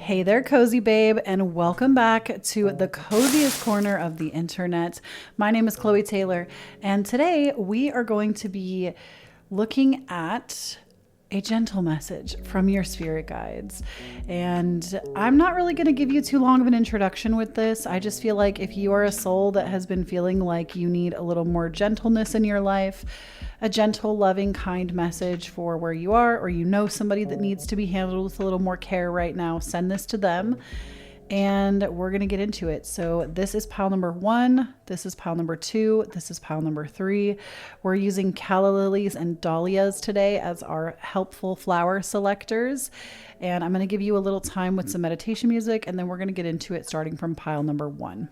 Hey there, cozy babe, and welcome back to the coziest corner of the internet. My name is Kloee Taylor, and today we are going to be looking at a gentle message from your spirit guides. And I'm not really going to give you too long of an introduction with this. I just feel like if you are a soul that has been feeling like you need a little more gentleness in your life, a gentle, loving, kind message for where you are, or you know somebody that needs to be handled with a little more care right now, send this to them. And we're going to get into it. So this is pile number 1. This is pile number 2. This is pile number 3. We're using calla lilies and dahlias today as our helpful flower selectors. And I'm going to give you a little time with some meditation music, and then we're going to get into it starting from pile number 1.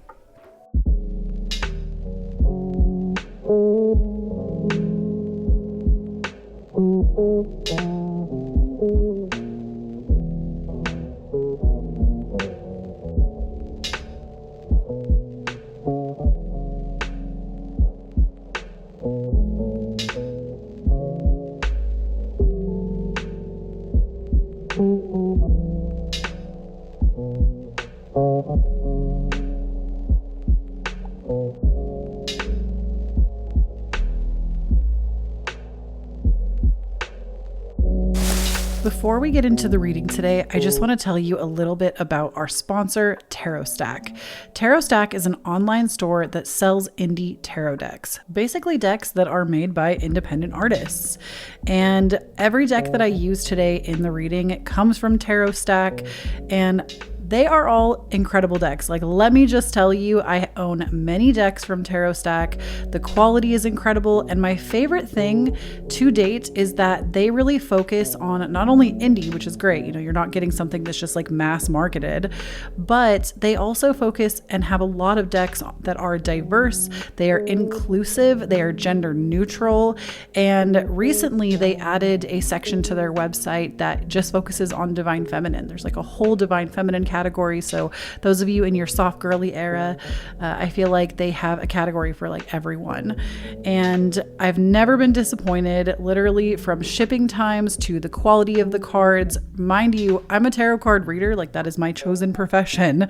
Before we get into the reading today, I just want to tell you a little bit about our sponsor, Tarot Stack. Tarot Stack is an online store that sells indie tarot decks, basically decks that are made by independent artists. And every deck that I use today in the reading comes from Tarot Stack, and they are all incredible decks. Like, let me just tell you, I own many decks from Tarot Stack. The quality is incredible. And my favorite thing to date is that they really focus on not only indie, which is great. You know, you're not getting something that's just like mass marketed, but they also focus and have a lot of decks that are diverse. They are inclusive. They are gender neutral. And recently they added a section to their website that just focuses on divine feminine. There's like a whole divine feminine category. So those of you in your soft girly era, I feel like they have a category for like everyone. And I've never been disappointed, literally, from shipping times to the quality of the cards. Mind you, I'm a tarot card reader. Like, that is my chosen profession.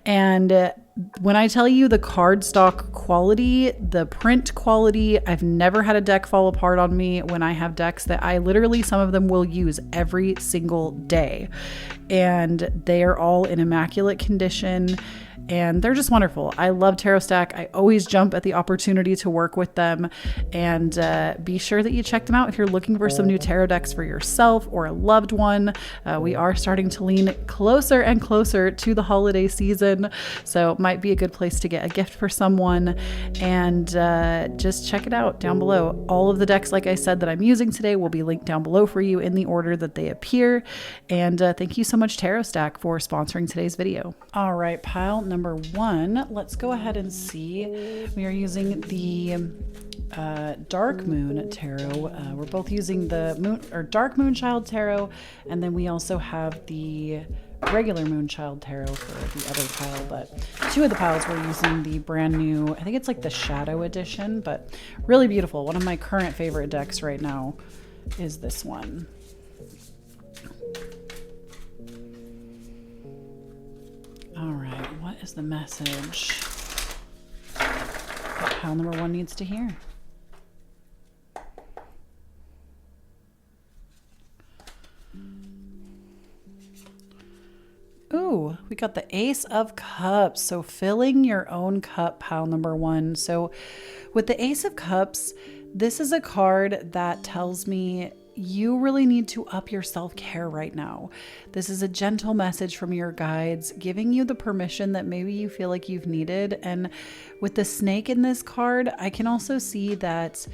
And when I tell you the cardstock quality, the print quality, I've never had a deck fall apart on me when I have decks that I literally, some of them will use every single day. And they are all in immaculate condition. And they're just wonderful. I love Tarot Stack. I always jump at the opportunity to work with them. And be sure that you check them out if you're looking for some new tarot decks for yourself or a loved one. We are starting to lean closer and closer to the holiday season. So it might be a good place to get a gift for someone. And just check it out down below. All of the decks, like I said, that I'm using today will be linked down below for you in the order that they appear. And thank you so much, Tarot Stack, for sponsoring today's video. All right, pile number 1, let's go ahead and see. We are using the Dark Moon Tarot. We're both using the Moon or Dark Moonchild Tarot, and then we also have the regular Moonchild Tarot for the other pile. But 2 of the piles we're using the brand new, I think it's like the Shadow Edition, but really beautiful. One of my current favorite decks right now is this one. All right, what is the message that pile number 1 needs to hear? Ooh, we got the Ace of Cups. So filling your own cup, pile number 1. So with the Ace of Cups, this is a card that tells me you really need to up your self-care right now. This is a gentle message from your guides, giving you the permission that maybe you feel like you've needed. And with the snake in this card, I can also see that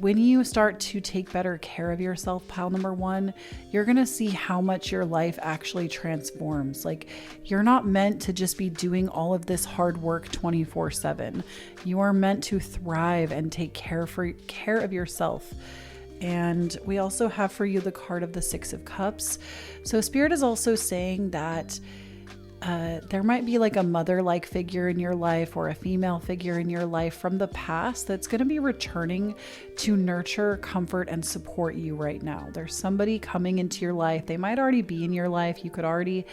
when you start to take better care of yourself, pile number 1, you're going to see how much your life actually transforms. Like, you're not meant to just be doing all of this hard work 24/7. You are meant to thrive and take care of yourself. And we also have for you the card of the 6 of Cups. So Spirit is also saying that there might be like a mother-like figure in your life or a female figure in your life from the past that's going to be returning to nurture, comfort, and support you right now. There's somebody coming into your life. They might already be in your life. You could already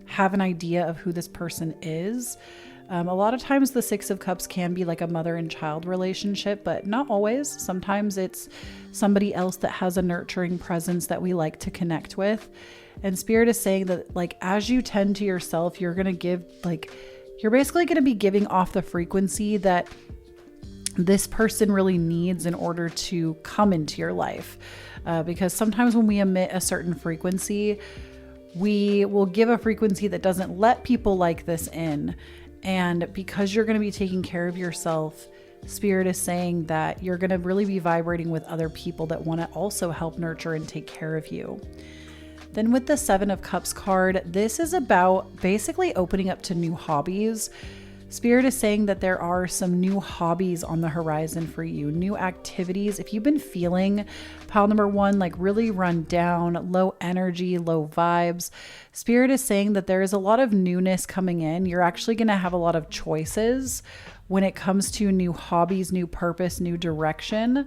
have an idea of who this person is. A lot of times the Six of Cups can be like a mother and child relationship, but not always. Sometimes it's somebody else that has a nurturing presence that we like to connect with. And Spirit is saying that, like, as you tend to yourself, you're going to give, like, you're basically going to be giving off the frequency that this person really needs in order to come into your life. Because sometimes when we emit a certain frequency, we will give a frequency that doesn't let people like this in. And because you're going to be taking care of yourself, Spirit is saying that you're going to really be vibrating with other people that want to also help nurture and take care of you. Then with the Seven of Cups card, this is about basically opening up to new hobbies. Spirit is saying that there are some new hobbies on the horizon for you, new activities. If you've been feeling, pile number one, like really run down, low energy, low vibes, Spirit is saying that there is a lot of newness coming in. You're actually going to have a lot of choices when it comes to new hobbies, new purpose, new direction.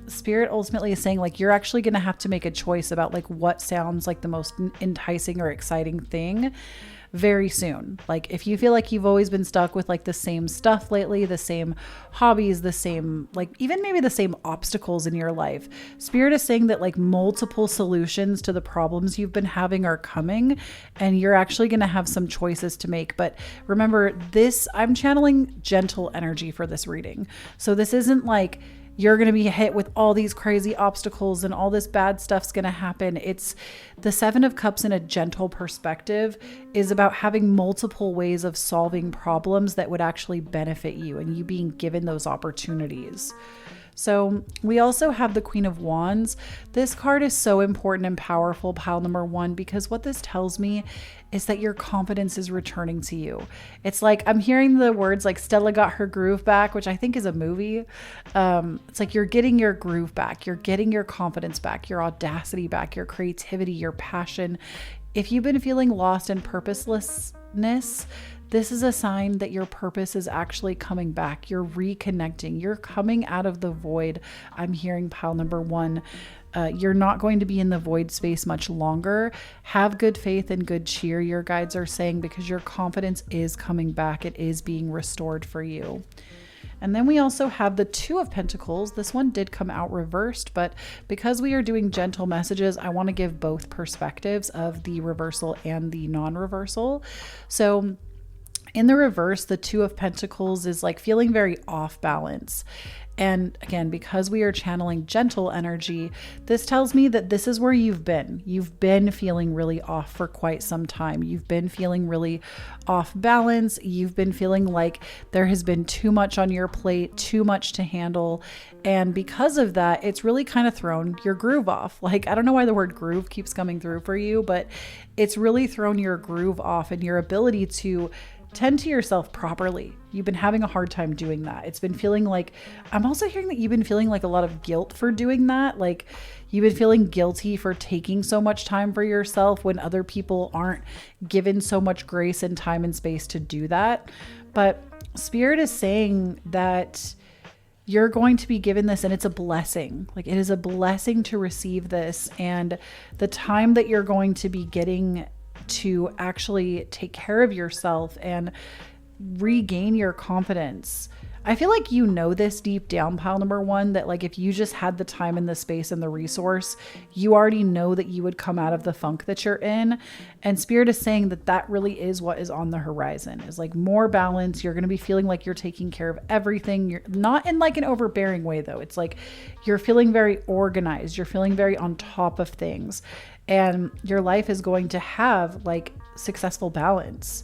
Spirit ultimately is saying, like, you're actually going to have to make a choice about like what sounds like the most enticing or exciting thing very soon. Like, if you feel like you've always been stuck with like the same stuff lately, the same hobbies, the same, like even maybe the same obstacles in your life, Spirit is saying that like multiple solutions to the problems you've been having are coming, and you're actually going to have some choices to make. But remember this, I'm channeling gentle energy for this reading. So this isn't like you're going to be hit with all these crazy obstacles and all this bad stuff's going to happen. It's the Seven of Cups in a gentle perspective is about having multiple ways of solving problems that would actually benefit you and you being given those opportunities. So we also have the Queen of Wands. This card is so important and powerful, pile number one, because what this tells me is that your confidence is returning to you. It's like, I'm hearing the words like Stella got her groove back, which I think is a movie. It's like you're getting your groove back. You're getting your confidence back, your audacity back, your creativity, your passion. If you've been feeling lost and purposelessness, this is a sign that your purpose is actually coming back. You're reconnecting. You're coming out of the void. I'm hearing pile number one. You're not going to be in the void space much longer. Have good faith and good cheer, your guides are saying, because your confidence is coming back. It is being restored for you. And then we also have the Two of Pentacles. This one did come out reversed, but because we are doing gentle messages, I want to give both perspectives of the reversal and the non-reversal. So in the reverse, the Two of Pentacles is like feeling very off balance. And again, because we are channeling gentle energy, this tells me that this is where you've been. You've been feeling really off for quite some time. You've been feeling really off balance. You've been feeling like there has been too much on your plate, too much to handle. And because of that, it's really kind of thrown your groove off. Like, I don't know why the word groove keeps coming through for you, but it's really thrown your groove off and your ability to tend to yourself properly. You've been having a hard time doing that. It's been feeling like, I'm also hearing that you've been feeling like a lot of guilt for doing that. Like you've been feeling guilty for taking so much time for yourself when other people aren't given so much grace and time and space to do that. But Spirit is saying that you're going to be given this and it's a blessing. Like it is a blessing to receive this, and the time that you're going to be getting to actually take care of yourself and regain your confidence. I feel like you know this deep down, pile number one, that like if you just had the time and the space and the resource, you already know that you would come out of the funk that you're in. And Spirit is saying that that really is what is on the horizon, is like more balance. You're going to be feeling like you're taking care of everything. You're not in like an overbearing way though. It's like you're feeling very organized. You're feeling very on top of things. And your life is going to have like successful balance.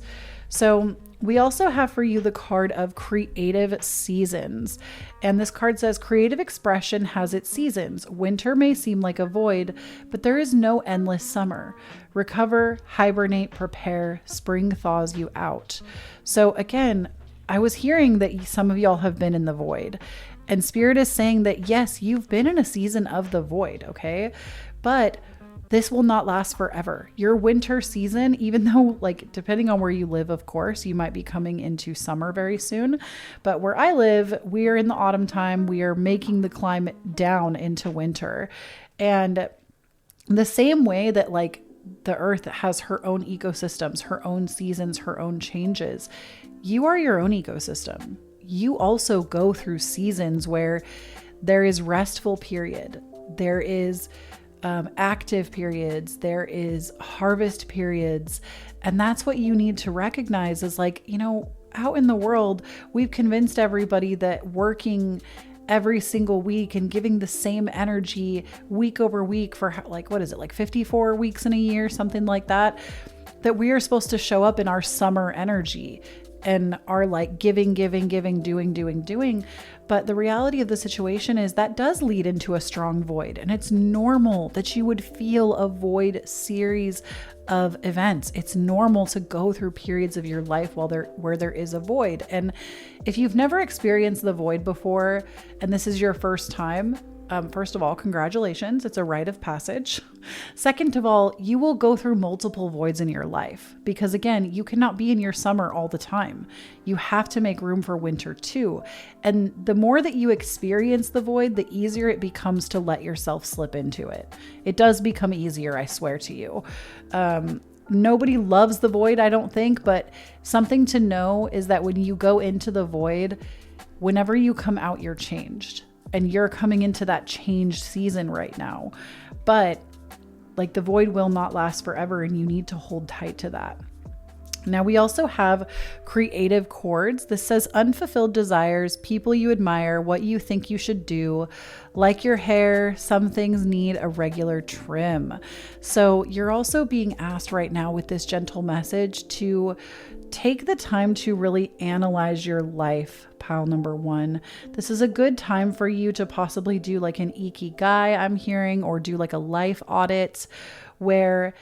So we also have for you the card of creative seasons. And this card says creative expression has its seasons. Winter may seem like a void, but there is no endless summer. Recover, hibernate, prepare. Spring thaws you out. So again, I was hearing that some of y'all have been in the void. And Spirit is saying that yes, you've been in a season of the void, okay? But This will not last forever. Your winter season, even though like depending on where you live, of course, you might be coming into summer very soon. But where I live, we are in the autumn time. We are making the climate down into winter. And the same way that like the earth has her own ecosystems, her own seasons, her own changes, you are your own ecosystem. You also go through seasons where there is restful period. There is active periods, there is harvest periods. And that's what you need to recognize is like, you know, out in the world, we've convinced everybody that working every single week and giving the same energy week over week for like, what is it? Like 54 weeks in a year, something like that we are supposed to show up in our summer energy and are like giving, doing. But the reality of the situation is that does lead into a strong void. And it's normal that you would feel a void series of events. It's normal to go through periods of your life where there is a void. And if you've never experienced the void before, and this is your first time, first of all, congratulations. It's a rite of passage. Second of all, you will go through multiple voids in your life because again, you cannot be in your summer all the time. You have to make room for winter too. And the more that you experience the void, the easier it becomes to let yourself slip into it. It does become easier, I swear to you. Nobody loves the void, I don't think, but something to know is that when you go into the void, whenever you come out, you're changed. And you're coming into that changed season right now. But like the void will not last forever and you need to hold tight to that. Now we also have creative chords. This says unfulfilled desires, people you admire, what you think you should do. Like your hair, some things need a regular trim. So you're also being asked right now with this gentle message to take the time to really analyze your life, pile number one. This is a good time for you to possibly do like an ikigai, I'm hearing, or do like a life audit where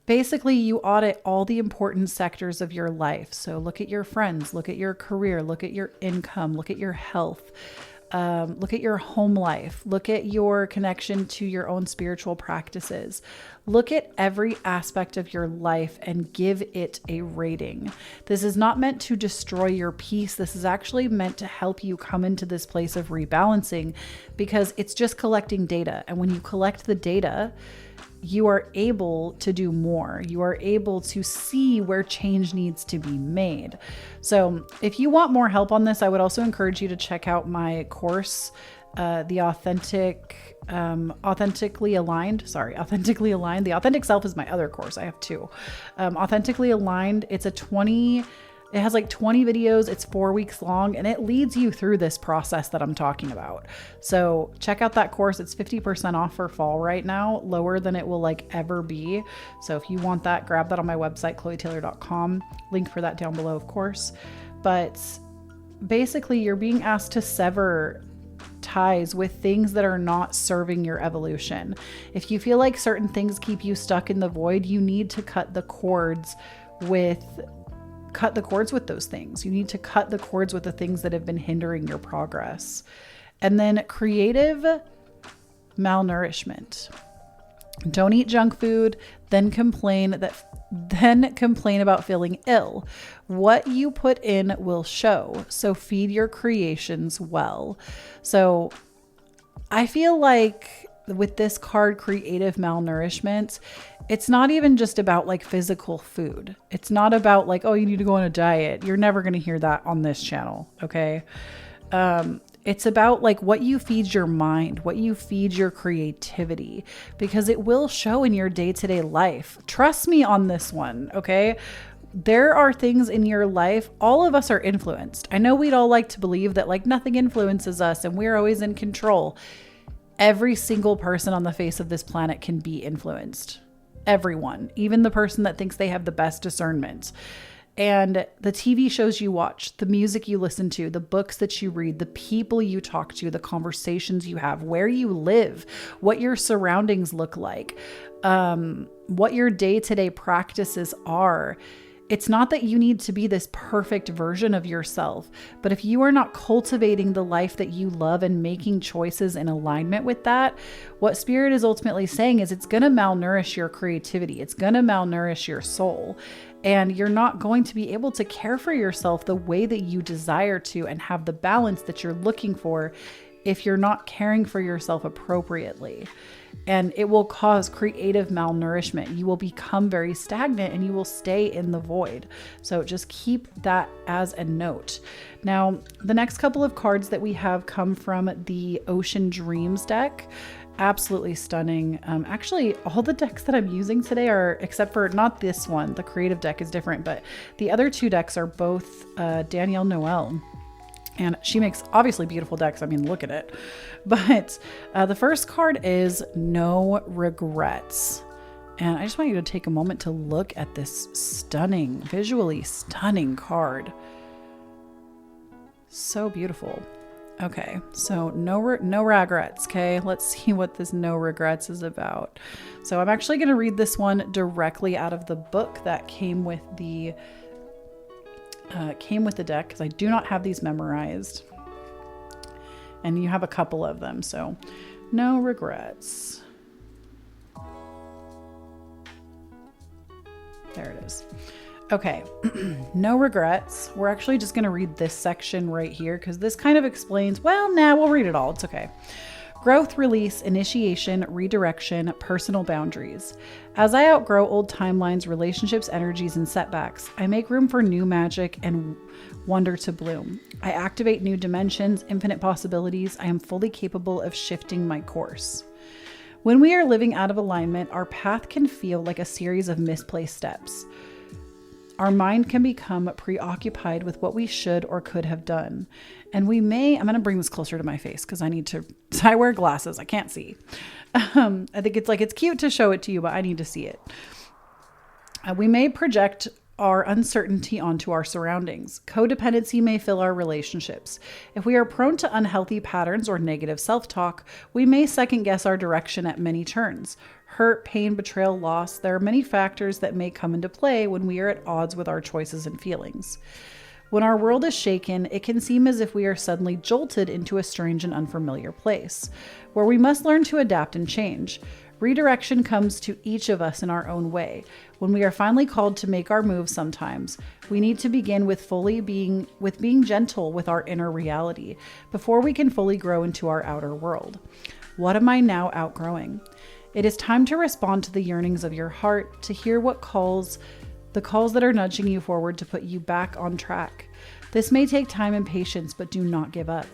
basically you audit all the important sectors of your life. So look at your friends, look at your career, look at your income, look at your health. Look at your home life, look at your connection to your own spiritual practices, look at every aspect of your life and give it a rating. This is not meant to destroy your peace. This is actually meant to help you come into this place of rebalancing because it's just collecting data. And when you collect the data, you are able to do more. You are able to see where change needs to be made. So if you want more help on this, I would also encourage you to check out my course, the Authentically Aligned. The Authentic Self is my other course. I have two. Authentically Aligned. It has like 20 videos. It's 4 weeks long and it leads you through this process that I'm talking about. So check out that course. It's 50% off for fall right now, lower than it will like ever be. So if you want that, grab that on my website, KhloeTaylor.com. Link for that down below, of course. But basically you're being asked to sever ties with things that are not serving your evolution. If you feel like certain things keep you stuck in the void, you need to cut the cords with those things. You need to cut the cords with the things that have been hindering your progress. And then creative malnourishment. Don't eat junk food, then complain about feeling ill. What you put in will show. So feed your creations well. So I feel like with this card, creative malnourishment, it's not even just about like physical food. It's not about like, oh, you need to go on a diet. You're never going to hear that on this channel. Okay. It's about like what you feed your mind, what you feed your creativity, because it will show in your day-to-day life. Trust me on this one. Okay. There are things in your life. All of us are influenced. I know we'd all like to believe that like nothing influences us and we're always in control. Every single person on the face of this planet can be influenced. Everyone, even the person that thinks they have the best discernment. And the TV shows you watch, the music you listen to, the books that you read, the people you talk to, the conversations you have, where you live, what your surroundings look like, what your day-to-day practices are. It's not that you need to be this perfect version of yourself, but if you are not cultivating the life that you love and making choices in alignment with that, what Spirit is ultimately saying is it's going to malnourish your creativity. It's going to malnourish your soul. And you're not going to be able to care for yourself the way that you desire to and have the balance that you're looking for if you're not caring for yourself appropriately. And it will cause creative malnourishment. You will become very stagnant and you will stay in the void. So just keep that as a note. Now, the next couple of cards that we have come from the Ocean Dreams deck. Absolutely stunning. Actually, all the decks that I'm using today are, except for not this one, the creative deck is different, but the other two decks are both Danielle Noel. And she makes obviously beautiful decks. I mean, look at it. But the first card is No Regrets. And I just want you to take a moment to look at this stunning, visually stunning card. So beautiful. Okay, so no regrets. Okay, let's see what this No Regrets is about. So I'm actually going to read this one directly out of the book that came with the deck, because I do not have these memorized, and you have a couple of them. So No Regrets. There it is. Okay. No regrets. We're actually just going to read this section right here because this kind of explains, well, we'll read it all. It's okay. Growth, release, initiation, redirection, personal boundaries. As I outgrow old timelines, relationships, energies, and setbacks, I make room for new magic and wonder to bloom. I activate new dimensions, infinite possibilities. I am fully capable of shifting my course. When we are living out of alignment, our path can feel like a series of misplaced steps. Our mind can become preoccupied with what we should or could have done. And I'm going to bring this closer to my face because I wear glasses. I can't see. I think it's cute to show it to you, but I need to see it. We may project our uncertainty onto our surroundings. Codependency may fill our relationships. If we are prone to unhealthy patterns or negative self-talk, we may second guess our direction at many turns. Hurt, pain, betrayal, loss. There are many factors that may come into play when we are at odds with our choices and feelings. When our world is shaken, it can seem as if we are suddenly jolted into a strange and unfamiliar place, where we must learn to adapt and change. Redirection comes to each of us in our own way. When we are finally called to make our move sometimes, we need to begin with being gentle with our inner reality before we can fully grow into our outer world. What am I now outgrowing? It is time to respond to the yearnings of your heart, to hear the calls that are nudging you forward to put you back on track. This may take time and patience, but do not give up.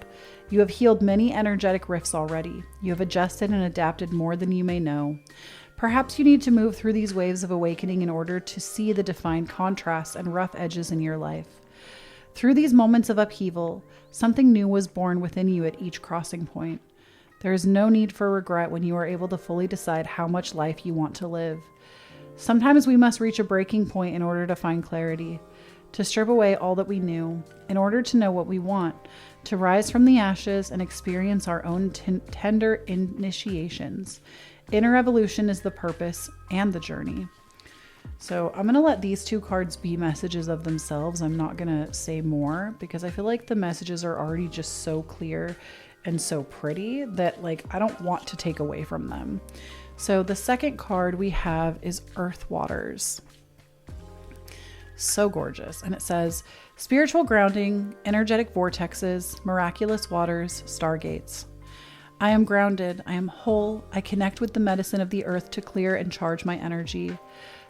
You have healed many energetic rifts already. You have adjusted and adapted more than you may know. Perhaps you need to move through these waves of awakening in order to see the defined contrasts and rough edges in your life. Through these moments of upheaval, something new was born within you at each crossing point. There is no need for regret when you are able to fully decide how much life you want to live. Sometimes we must reach a breaking point in order to find clarity, to strip away all that we knew, in order to know what we want, to rise from the ashes and experience our own tender initiations. Inner evolution is the purpose and the journey. So I'm going to let these two cards be messages of themselves. I'm not going to say more because I feel like the messages are already just so clear and so pretty that I don't want to take away from them. So the second card we have is Earth Waters. So gorgeous. And it says, spiritual grounding, energetic vortexes, miraculous waters, stargates. I am grounded. I am whole. I connect with the medicine of the earth to clear and charge my energy.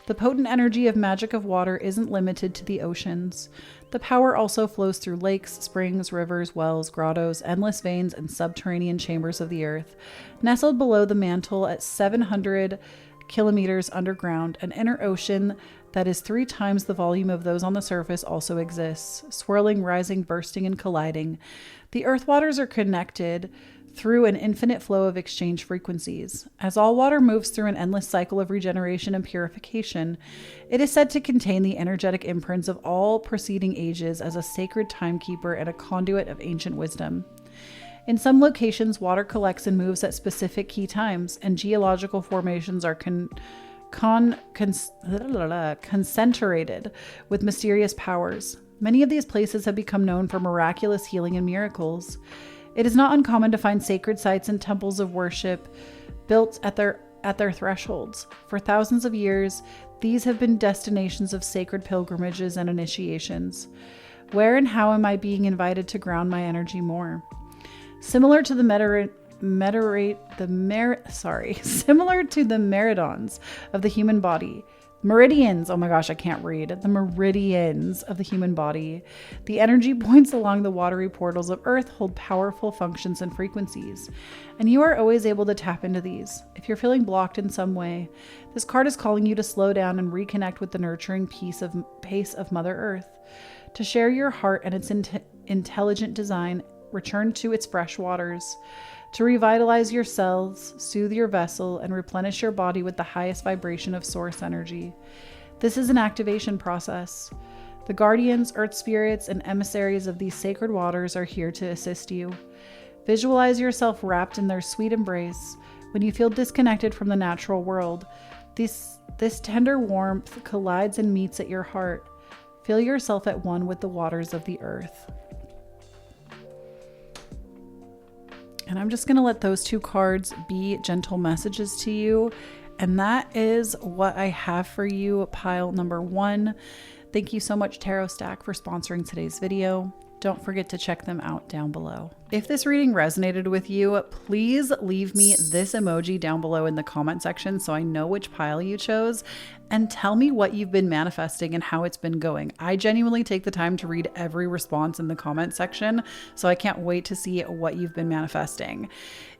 The potent energy of magic of water isn't limited to the oceans. The power also flows through lakes, springs, rivers, wells, grottos, endless veins, and subterranean chambers of the earth. Nestled below the mantle at 700 kilometers underground, an inner ocean that is 3 times the volume of those on the surface also exists, swirling, rising, bursting, and colliding. The earth waters are connected through an infinite flow of exchange frequencies. As all water moves through an endless cycle of regeneration and purification, it is said to contain the energetic imprints of all preceding ages as a sacred timekeeper and a conduit of ancient wisdom. In some locations, water collects and moves at specific key times, and geological formations are concentrated with mysterious powers. Many of these places have become known for miraculous healing and miracles. It is not uncommon to find sacred sites and temples of worship built at their thresholds. For thousands of years, these have been destinations of sacred pilgrimages and initiations. Where and how am I being invited to ground my energy more? Similar to the meridians of the human body. Meridians, oh my gosh, I can't read. The meridians of the human body. The energy points along the watery portals of Earth hold powerful functions and frequencies, and you are always able to tap into these. If you're feeling blocked in some way, this card is calling you to slow down and reconnect with the nurturing pace of Mother Earth. To share your heart and its intelligent design, return to its fresh waters. To revitalize your cells, soothe your vessel, and replenish your body with the highest vibration of source energy. This is an activation process. The guardians, earth spirits, and emissaries of these sacred waters are here to assist you. Visualize yourself wrapped in their sweet embrace. When you feel disconnected from the natural world, this tender warmth collides and meets at your heart. Feel yourself at one with the waters of the earth. And I'm just going to let those two cards be gentle messages to you. And that is what I have for you, pile number 1. Thank you so much, Tarot Stack, for sponsoring today's video. Don't forget to check them out down below. If this reading resonated with you, please leave me this emoji down below in the comment section so I know which pile you chose, and tell me what you've been manifesting and how it's been going. I genuinely take the time to read every response in the comment section, so I can't wait to see what you've been manifesting.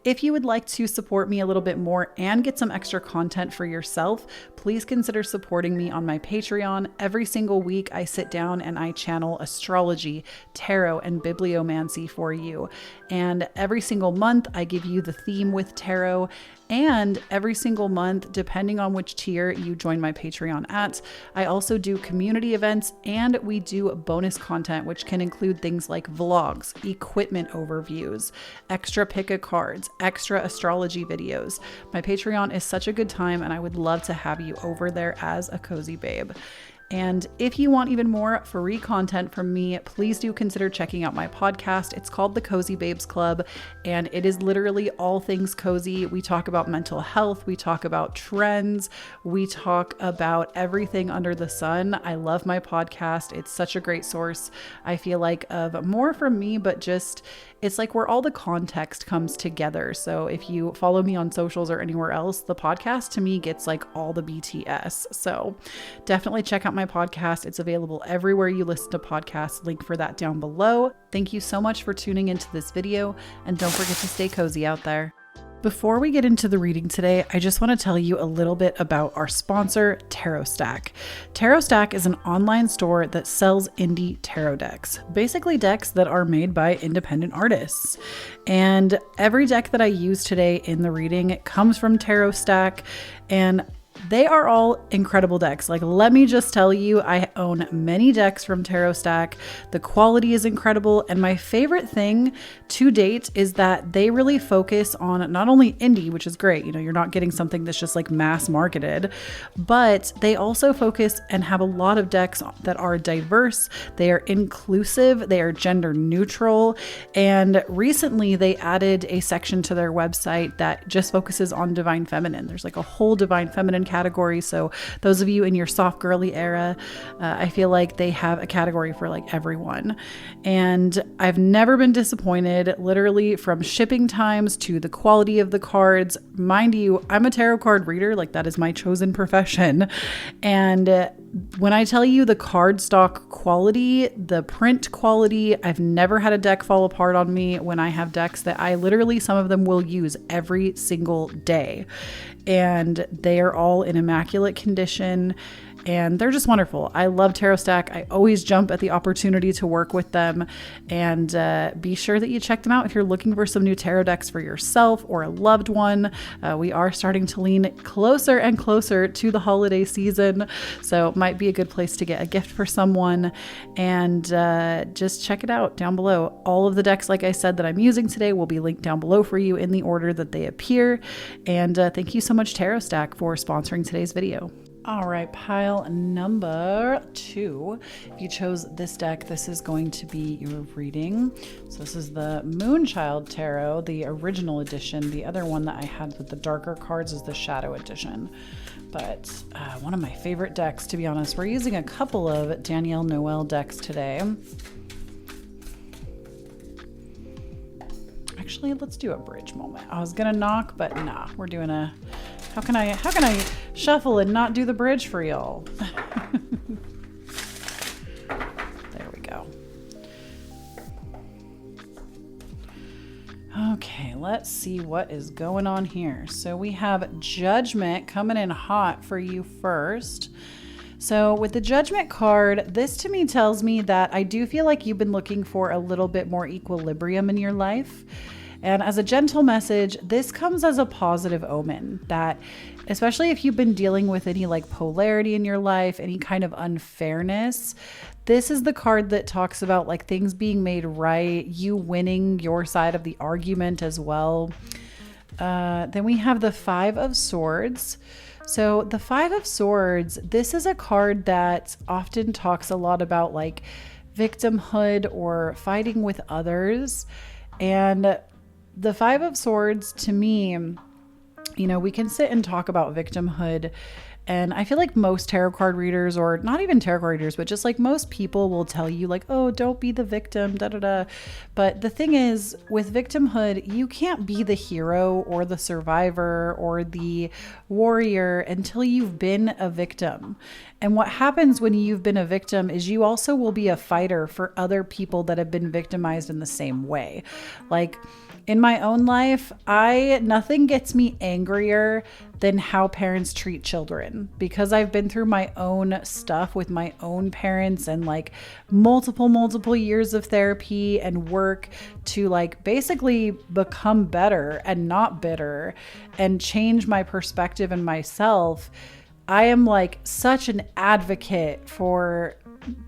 If you would like to support me a little bit more and get some extra content for yourself, please consider supporting me on my Patreon. Every single week I sit down and I channel astrology, tarot, and bibliomancy for you. And every single month I give you the theme with tarot. And every single month, depending on which tier you join my Patreon at, I also do community events and we do bonus content, which can include things like vlogs, equipment overviews, extra pick a cards, extra astrology videos. My Patreon is such a good time and I would love to have you over there as a cozy babe. And if you want even more free content from me, please do consider checking out my podcast. It's called The Cozy Babes Club, and it is literally all things cozy. We talk about mental health. We talk about trends. We talk about everything under the sun. I love my podcast. It's such a great source, I feel like, of more from me, but just it's like where all the context comes together. So if you follow me on socials or anywhere else, the podcast to me gets like all the BTS. So definitely check out my podcast. It's available everywhere you listen to podcasts. Link for that down below. Thank you so much for tuning into this video, and don't forget to stay cozy out there. Before we get into the reading today, I just want to tell you a little bit about our sponsor, Tarot Stack. Tarot Stack is an online store that sells indie tarot decks, basically decks that are made by independent artists. And every deck that I use today in the reading comes from Tarot Stack, and they are all incredible decks. Like, let me just tell you, I own many decks from Tarot Stack. The quality is incredible. And my favorite thing to date is that they really focus on not only indie, which is great. You know, you're not getting something that's just like mass marketed, but they also focus and have a lot of decks that are diverse. They are inclusive. They are gender neutral. And recently they added a section to their website that just focuses on divine feminine. There's like a whole divine feminine category. So those of you in your soft girly era, I feel like they have a category for like everyone. And I've never been disappointed, literally, from shipping times to the quality of the cards. Mind you, I'm a tarot card reader. Like, that is my chosen profession. And when I tell you the cardstock quality, the print quality, I've never had a deck fall apart on me when I have decks that I literally, some of them will use every single day. And they are all in immaculate condition. and they're just wonderful. I love Tarot Stack. I always jump at the opportunity to work with them, and be sure that you check them out if you're looking for some new tarot decks for yourself or a loved one. We are starting to lean closer and closer to the holiday season, so it might be a good place to get a gift for someone. And just check it out down below. All of the decks, like I said, that I'm using today will be linked down below for you in the order that they appear. And thank you so much, Tarot Stack, for sponsoring today's video. All right, pile number 2. If you chose this deck, this is going to be your reading. So this is the Moonchild Tarot, the original edition. The other one that I had with the darker cards is the Shadow Edition. But one of my favorite decks, to be honest. We're using a couple of Danielle Noel decks today. Actually, let's do a bridge moment. I was gonna knock, but nah, we're doing a, how can I shuffle and not do the bridge for y'all? There we go. Okay, let's see what is going on here. So we have Judgment coming in hot for you first. So with the Judgment card, this to me tells me that I do feel like you've been looking for a little bit more equilibrium in your life. And as a gentle message, this comes as a positive omen that, especially if you've been dealing with any like polarity in your life, any kind of unfairness, this is the card that talks about like things being made right, you winning your side of the argument as well. Then we have the Five of Swords. So the Five of Swords, this is a card that often talks a lot about like victimhood or fighting with others. And the Five of Swords, to me, you know, we can sit and talk about victimhood, and I feel like most tarot card readers, or not even tarot card readers, but just like most people will tell you like, oh, don't be the victim, da da da. But the thing is, with victimhood, you can't be the hero or the survivor or the warrior until you've been a victim. And what happens when you've been a victim is you also will be a fighter for other people that have been victimized in the same way. Like, in my own life, nothing gets me angrier than how parents treat children, because I've been through my own stuff with my own parents and like multiple years of therapy and work to like basically become better and not bitter and change my perspective and myself. I am like such an advocate for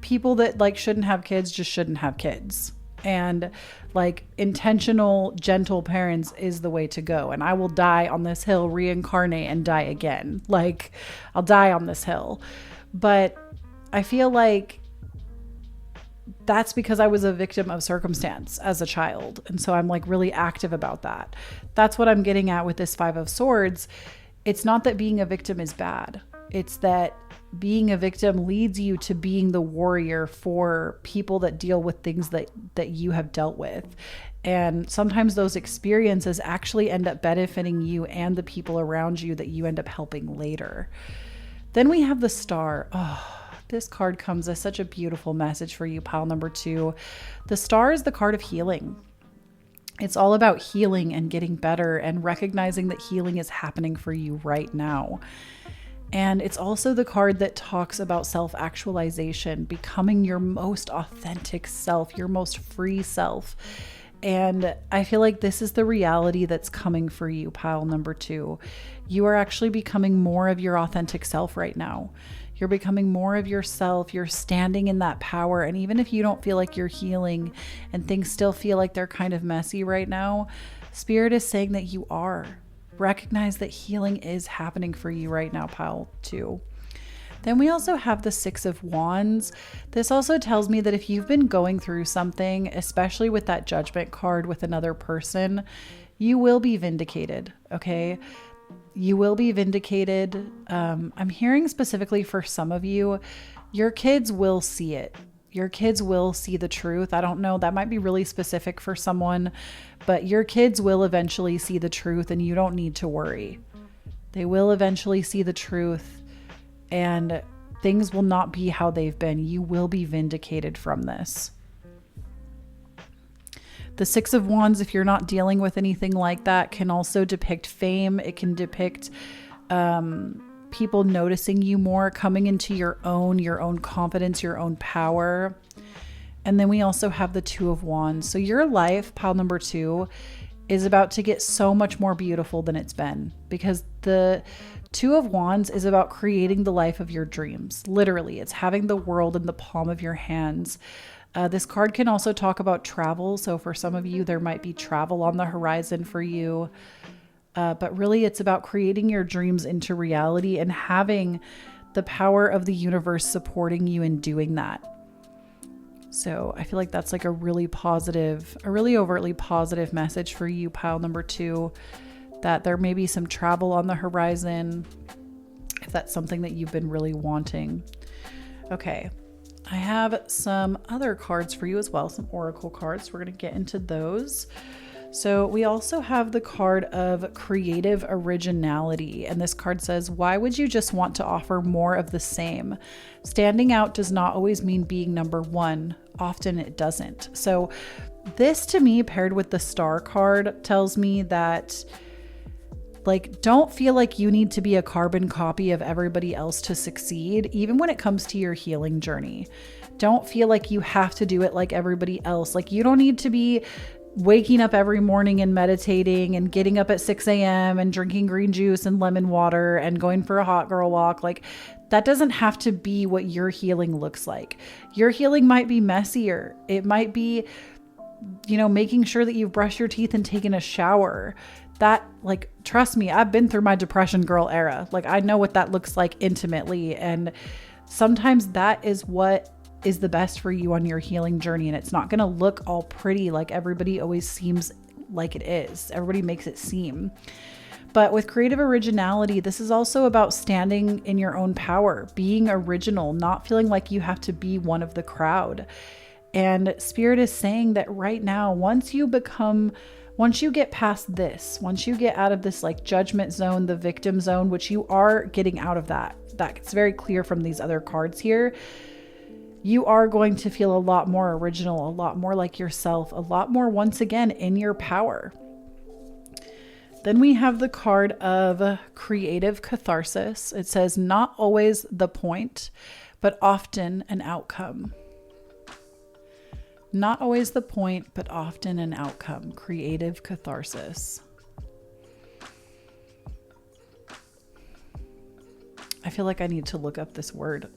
people that like shouldn't have kids, just shouldn't have kids. And like intentional, gentle parents is the way to go. And I will die on this hill, reincarnate and die again. Like I'll die on this hill. But I feel like that's because I was a victim of circumstance as a child. And so I'm like really active about that. That's what I'm getting at with this Five of Swords. It's not that being a victim is bad. It's that being a victim leads you to being the warrior for people that deal with things that you have dealt with. And sometimes those experiences actually end up benefiting you and the people around you that you end up helping later. Then we have the Star. Oh, this card comes as such a beautiful message for you, pile number 2. The Star is the card of healing. It's all about healing and getting better and recognizing that healing is happening for you right now. And it's also the card that talks about self-actualization, becoming your most authentic self, your most free self. And I feel like this is the reality that's coming for you, pile number 2. You are actually becoming more of your authentic self right now. You're becoming more of yourself. You're standing in that power. And even if you don't feel like you're healing and things still feel like they're kind of messy right now, Spirit is saying that you are. Recognize that healing is happening for you right now, pile 2. Then we also have the Six of Wands. This also tells me that if you've been going through something, especially with that Judgment card with another person, you will be vindicated, okay? You will be vindicated. I'm hearing specifically for some of you, your kids will see it. Your kids will see the truth. I don't know, that might be really specific for someone, but your kids will eventually see the truth and you don't need to worry. They will eventually see the truth and things will not be how they've been. You will be vindicated from this. The Six of Wands, if you're not dealing with anything like that, can also depict fame. It can depict people noticing you more, coming into your own confidence, your own power. And then we also have the Two of Wands. So your life, pile number 2, is about to get so much more beautiful than it's been, because the Two of Wands is about creating the life of your dreams. Literally, it's having the world in the palm of your hands. This card can also talk about travel. So for some of you, there might be travel on the horizon for you. But really, it's about creating your dreams into reality and having the power of the universe supporting you in doing that. So I feel like that's like a really overtly positive message for you, pile number 2, that there may be some travel on the horizon, if that's something that you've been really wanting. Okay, I have some other cards for you as well, some oracle cards. We're going to get into those. So we also have the card of creative originality. And this card says, why would you just want to offer more of the same? Standing out does not always mean being number 1. Often it doesn't. So this, to me, paired with the Star card, tells me that, like, don't feel like you need to be a carbon copy of everybody else to succeed, even when it comes to your healing journey. Don't feel like you have to do it like everybody else. Like, you don't need to be waking up every morning and meditating and getting up at 6 a.m. and drinking green juice and lemon water and going for a hot girl walk. Like, that doesn't have to be what your healing looks like. Your healing might be messier. It might be, making sure that you've brushed your teeth and taken a shower. That, like, trust me, I've been through my depression girl era. Like, I know what that looks like intimately. And sometimes that is what is the best for you on your healing journey. And it's not going to look all pretty like everybody always seems like it is. Everybody makes it seem. But with creative originality, this is also about standing in your own power, being original, not feeling like you have to be one of the crowd. And Spirit is saying that right now, once you get past this, once you get out of this like judgment zone, the victim zone, which you are getting out of that's very clear from these other cards here, you are going to feel a lot more original, a lot more like yourself, a lot more, once again, in your power. Then we have the card of creative catharsis. It says, not always the point, but often an outcome. Not always the point, but often an outcome. Creative catharsis. I feel like I need to look up this word.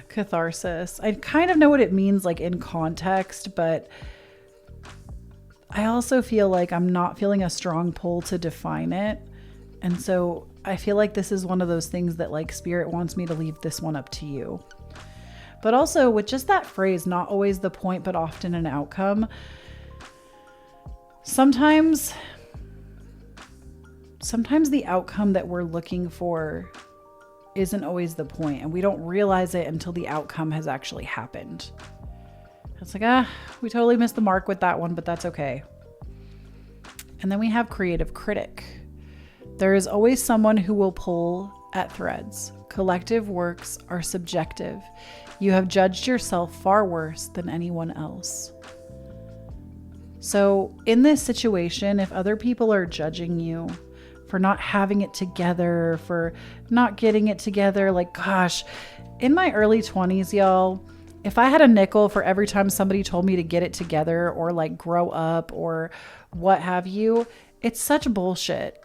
Catharsis. I kind of know what it means, like, in context, but I also feel like I'm not feeling a strong pull to define it. And so I feel like this is one of those things that, like, Spirit wants me to leave this one up to you. But also with just that phrase, not always the point, but often an outcome. Sometimes the outcome that we're looking for isn't always the point, and we don't realize it until the outcome has actually happened. It's like, we totally missed the mark with that one, but that's okay. And then we have creative critic. There is always someone who will pull at threads. Collective works are subjective. You have judged yourself far worse than anyone else. So in this situation, if other people are judging you for not having it together, for not getting it together, like, gosh, in my early 20s, y'all, if I had a nickel for every time somebody told me to get it together or like grow up or what have you, it's such bullshit.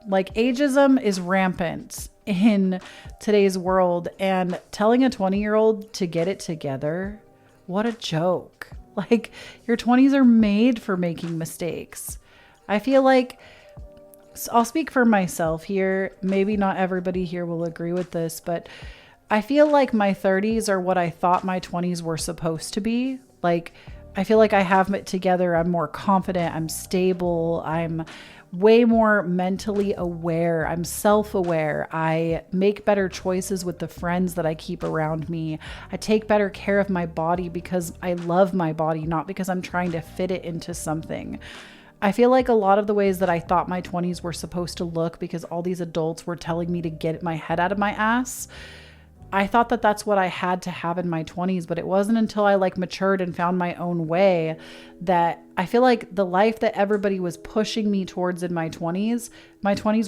Like, ageism is rampant in today's world, and telling a 20-year-old to get it together, what a joke. Like, your 20s are made for making mistakes. I feel like, I'll speak for myself here. Maybe not everybody here will agree with this, but I feel like my 30s are what I thought my 20s were supposed to be. Like, I feel like I have it together. I'm more confident. I'm stable. I'm way more mentally aware. I'm self-aware. I make better choices with the friends that I keep around me. I take better care of my body because I love my body, not because I'm trying to fit it into something. I feel like a lot of the ways that I thought my 20s were supposed to look, because all these adults were telling me to get my head out of my ass, I thought that that's what I had to have in my 20s, but it wasn't until I like matured and found my own way that I feel like the life that everybody was pushing me towards in my 20s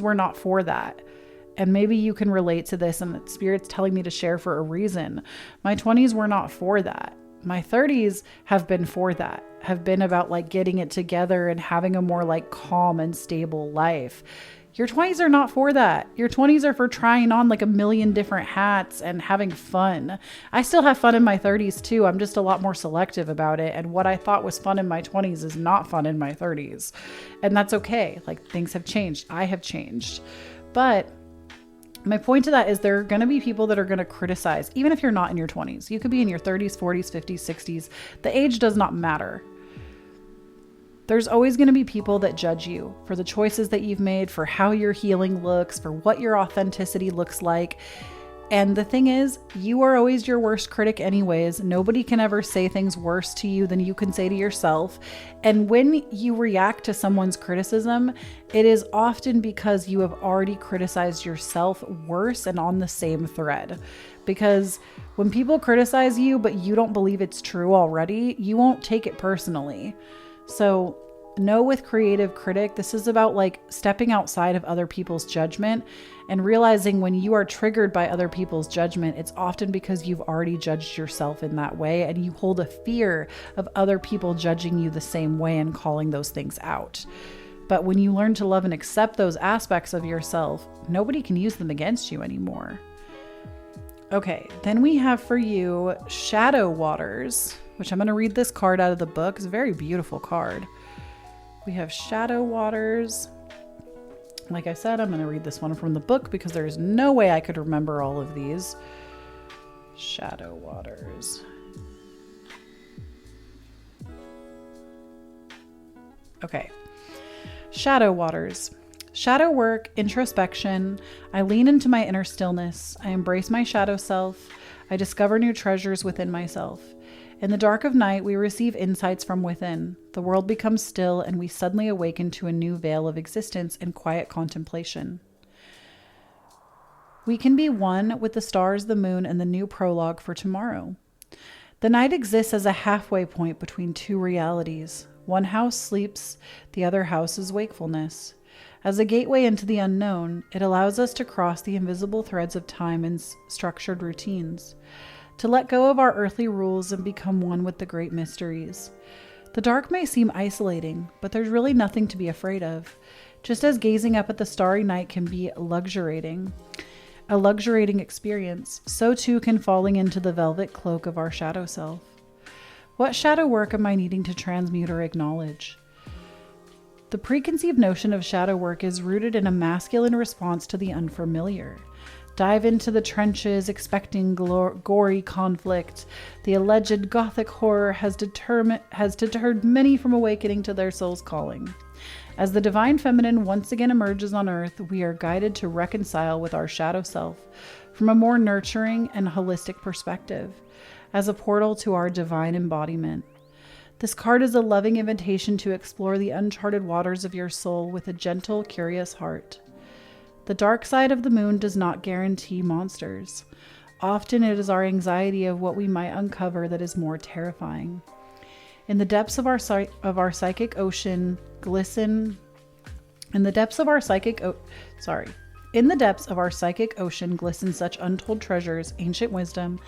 were not for that. And maybe you can relate to this and the Spirit's telling me to share for a reason. My 20s were not for that. My 30s have been for that, have been about like getting it together and having a more like calm and stable life. Your 20s are not for that. Your 20s are for trying on like a million different hats and having fun. I still have fun in my 30s too. I'm just a lot more selective about it. And what I thought was fun in my 20s is not fun in my 30s. And that's okay. Like, things have changed. I have changed. But my point to that is there are going to be people that are going to criticize, even if you're not in your 20s. You could be in your 30s, 40s, 50s, 60s. The age does not matter. There's always going to be people that judge you for the choices that you've made, for how your healing looks, for what your authenticity looks like. And the thing is, you are always your worst critic anyways. Nobody can ever say things worse to you than you can say to yourself. And when you react to someone's criticism, it is often because you have already criticized yourself worse and on the same thread. Because when people criticize you, but you don't believe it's true already, you won't take it personally. So know with Creative Critic, this is about like stepping outside of other people's judgment and realizing when you are triggered by other people's judgment, it's often because you've already judged yourself in that way and you hold a fear of other people judging you the same way and calling those things out. But when you learn to love and accept those aspects of yourself, nobody can use them against you anymore. Okay, then we have for you Shadow Waters, which I'm going to read this card out of the book. It's a very beautiful card. We have Shadow Waters. Like I said, I'm going to read this one from the book because there's no way I could remember all of these. Shadow Waters. Okay. Shadow Waters. Shadow work, introspection. I lean into my inner stillness. I embrace my shadow self. I discover new treasures within myself. In the dark of night, we receive insights from within. The world becomes still, and we suddenly awaken to a new veil of existence in quiet contemplation. We can be one with the stars, the moon, and the new prologue for tomorrow. The night exists as a halfway point between two realities. One house sleeps, the other house is wakefulness. As a gateway into the unknown, it allows us to cross the invisible threads of time and structured routines, to let go of our earthly rules and become one with the great mysteries. The dark may seem isolating, but there's really nothing to be afraid of. Just as gazing up at the starry night can be a luxuriating experience, so too can falling into the velvet cloak of our shadow self. What shadow work am I needing to transmute or acknowledge? The preconceived notion of shadow work is rooted in a masculine response to the unfamiliar. Dive into the trenches, expecting gory conflict. The alleged gothic horror has deterred many from awakening to their soul's calling. As the divine feminine once again emerges on earth, we are guided to reconcile with our shadow self from a more nurturing and holistic perspective, as a portal to our divine embodiment. This card is a loving invitation to explore the uncharted waters of your soul with a gentle, curious heart. The dark side of the moon does not guarantee monsters. Often it is our anxiety of what we might uncover that is more terrifying. In the depths of our psychic ocean glisten such untold treasures, ancient wisdom,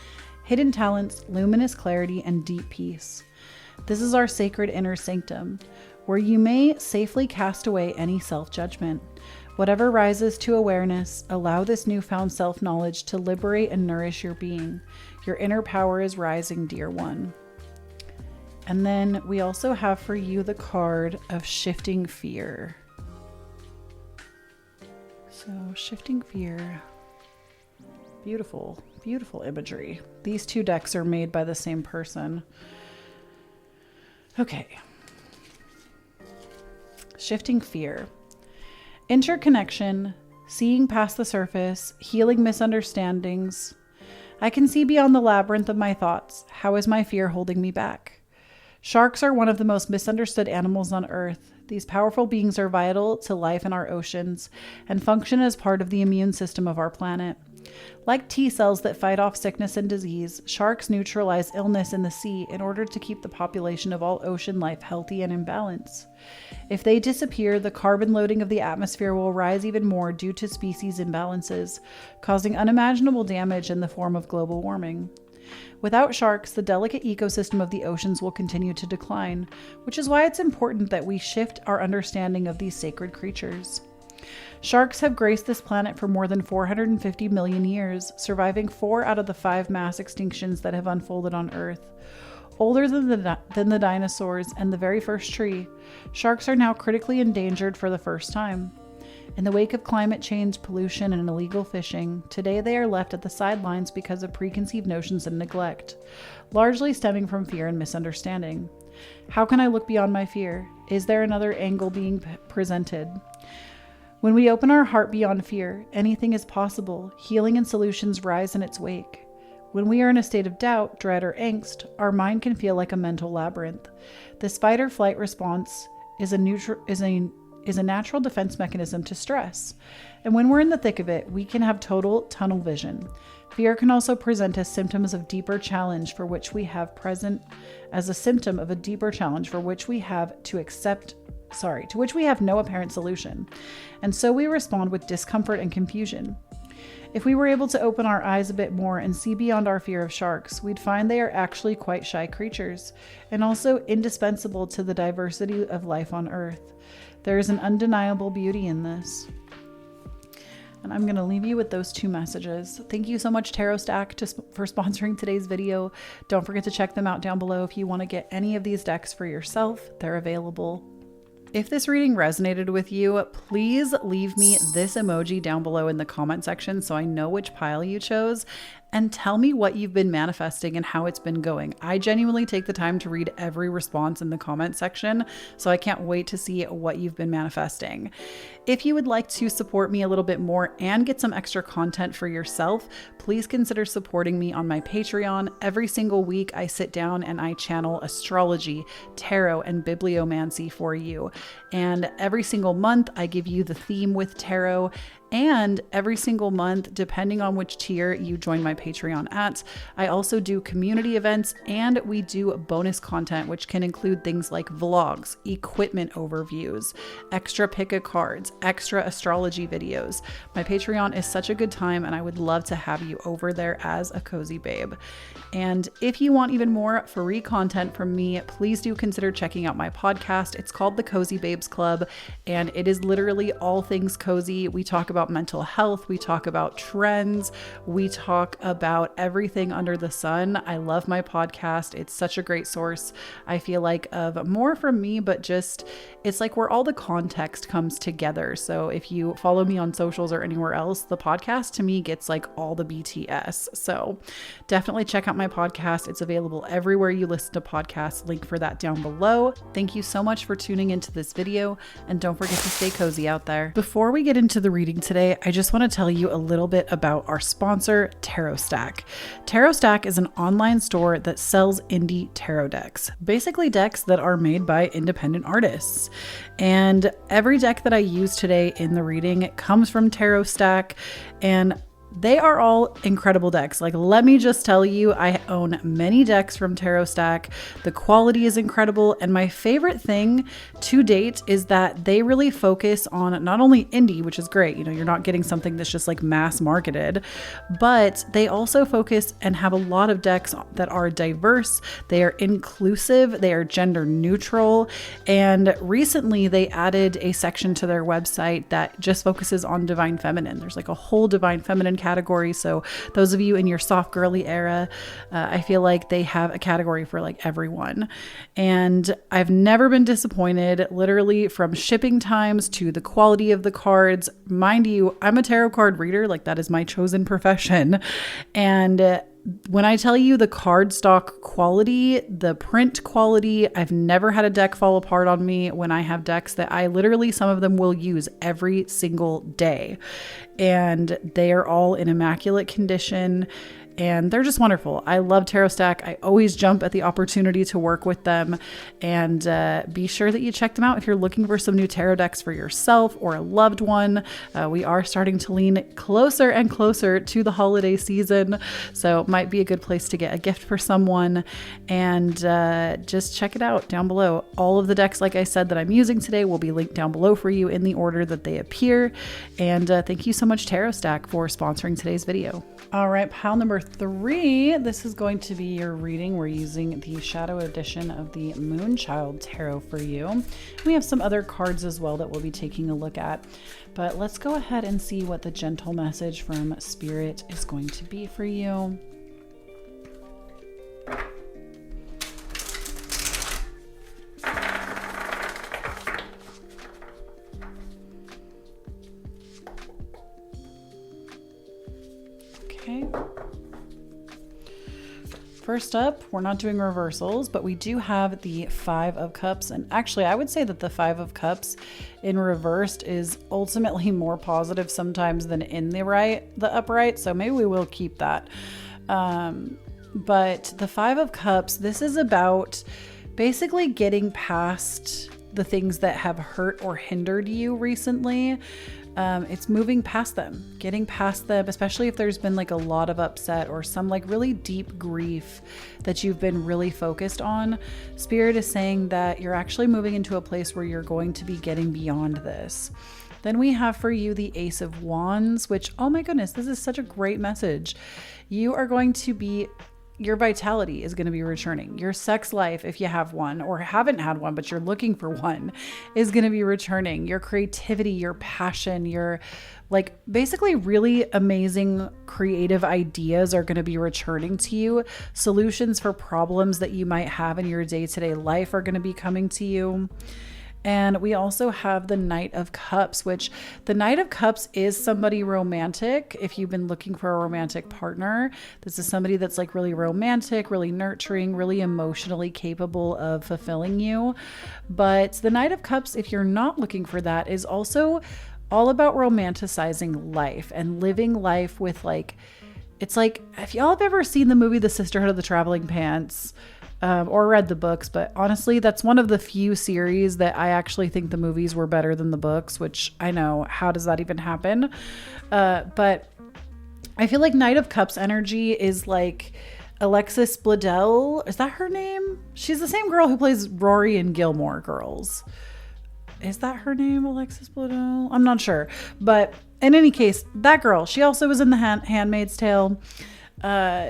hidden talents, luminous clarity, and deep peace. This is our sacred inner sanctum, where you may safely cast away any self-judgment. Whatever rises to awareness, allow this newfound self-knowledge to liberate and nourish your being. Your inner power is rising, dear one. And then we also have for you the card of Shifting Fear. So, Shifting Fear. Beautiful, beautiful imagery. These two decks are made by the same person. Okay. Shifting Fear. Interconnection, seeing past the surface, healing misunderstandings. I can see beyond the labyrinth of my thoughts. How is my fear holding me back? Sharks are one of the most misunderstood animals on Earth. These powerful beings are vital to life in our oceans and function as part of the immune system of our planet. Like T cells that fight off sickness and disease, sharks neutralize illness in the sea in order to keep the population of all ocean life healthy and in balance. If they disappear, the carbon loading of the atmosphere will rise even more due to species imbalances, causing unimaginable damage in the form of global warming. Without sharks, the delicate ecosystem of the oceans will continue to decline, which is why it's important that we shift our understanding of these sacred creatures. Sharks have graced this planet for more than 450 million years, surviving 4 out of the 5 mass extinctions that have unfolded on Earth. Older than the dinosaurs and the very first tree, sharks are now critically endangered for the first time. In the wake of climate change, pollution, and illegal fishing, today they are left at the sidelines because of preconceived notions and neglect, largely stemming from fear and misunderstanding. How can I look beyond my fear? Is there another angle being presented? When we open our heart beyond fear, anything is possible. Healing and solutions rise in its wake. When we are in a state of doubt, dread, or angst, our mind can feel like a mental labyrinth. This fight or flight response is a natural defense mechanism to stress. And when we're in the thick of it, we can have total tunnel vision. Fear can also present as symptoms of deeper challenge for which we have to which we have no apparent solution. And so we respond with discomfort and confusion. If we were able to open our eyes a bit more and see beyond our fear of sharks, we'd find they are actually quite shy creatures, and also indispensable to the diversity of life on Earth. There is an undeniable beauty in this. And I'm going to leave you with those 2 messages. Thank you so much, Tarot Stack, for sponsoring today's video. Don't forget to check them out down below if you want to get any of these decks for yourself. They're available. If this reading resonated with you, please leave me this emoji down below in the comment section so I know which pile you chose, and tell me what you've been manifesting and how it's been going. I genuinely take the time to read every response in the comment section, so I can't wait to see what you've been manifesting. If you would like to support me a little bit more and get some extra content for yourself, please consider supporting me on my Patreon. Every single week I sit down and I channel astrology, tarot, and bibliomancy for you. And every single month I give you the theme with tarot. And every single month, depending on which tier you join my Patreon at, I also do community events and we do bonus content, which can include things like vlogs, equipment overviews, extra pick a cards, extra astrology videos. My Patreon is such a good time and I would love to have you over there as a cozy babe. And if you want even more free content from me, please do consider checking out my podcast. It's called The Cozy Babes Club, and it is literally all things cozy. We talk about mental health, we talk about trends, we talk about everything under the sun. I love my podcast. It's such a great source, I feel like, of more from me, but just it's like where all the context comes together. So if you follow me on socials or anywhere else, the podcast to me gets like all the BTS. So definitely check out my podcast. It's available everywhere you listen to podcasts. Link for that down below. Thank you so much for tuning into this video, and don't forget to stay cozy out there. Before we get into the reading today, I just want to tell you a little bit about our sponsor, Tarot Stack. Tarot Stack is an online store that sells indie tarot decks, basically decks that are made by independent artists. And every deck that I use today in the reading comes from Tarot Stack, and they are all incredible decks. Like, let me just tell you, I own many decks from Tarot Stack. The quality is incredible. And my favorite thing to date is that they really focus on not only indie, which is great. You know, you're not getting something that's just like mass marketed, but they also focus and have a lot of decks that are diverse. They are inclusive. They are gender neutral. And recently they added a section to their website that just focuses on divine feminine. There's like a whole divine feminine category. So those of you in your soft girly era, I feel like they have a category for like everyone. And I've never been disappointed, literally, from shipping times to the quality of the cards. Mind you, I'm a tarot card reader. Like, that is my chosen profession. And when I tell you the cardstock quality, the print quality, I've never had a deck fall apart on me when I have decks that I literally, some of them will use every single day. And they are all in immaculate condition. and they're just wonderful. I love Tarot Stack. I always jump at the opportunity to work with them, and be sure that you check them out if you're looking for some new tarot decks for yourself or a loved one. We are starting to lean closer and closer to the holiday season, so it might be a good place to get a gift for someone. And just check it out down below. All of the decks, like I said, that I'm using today will be linked down below for you in the order that they appear. And thank you so much, Tarot Stack, for sponsoring today's video. All right, pile number 3. This is going to be your reading. We're using the Shadow Edition of the Moonchild Tarot for you. We have some other cards as well that we'll be taking a look at. But let's go ahead and see what the gentle message from Spirit is going to be for you. Okay. First up, we're not doing reversals, but we do have the 5 of Cups. And actually, I would say that the 5 of Cups in reversed is ultimately more positive sometimes than in the upright. So maybe we will keep that. But the 5 of Cups, this is about basically getting past the things that have hurt or hindered you recently. It's moving past them, getting past them, especially if there's been like a lot of upset or some like really deep grief that you've been really focused on. Spirit is saying that you're actually moving into a place where you're going to be getting beyond this. Then we have for you the Ace of Wands, which, oh my goodness, this is such a great message. You are going to be your vitality is going to be returning. Your sex life, if you have one or haven't had one, but you're looking for one, is going to be returning. Your creativity, your passion, your like basically really amazing creative ideas are going to be returning to you. Solutions for problems that you might have in your day-to-day life are going to be coming to you. And we also have the Knight of Cups, which the Knight of Cups is somebody romantic. If you've been looking for a romantic partner, this is somebody that's like really romantic, really nurturing, really emotionally capable of fulfilling you. But the Knight of Cups, if you're not looking for that, is also all about romanticizing life and living life with like, it's like, if y'all have ever seen the movie The Sisterhood of the Traveling Pants, or read the books, but honestly, that's one of the few series that I actually think the movies were better than the books, which I know, how does that even happen? But I feel like Knight of Cups energy is like Alexis Bledel. Is that her name? She's the same girl who plays Rory in Gilmore Girls. Is that her name, Alexis Bledel? I'm not sure. But in any case, that girl, she also was in The Handmaid's Tale.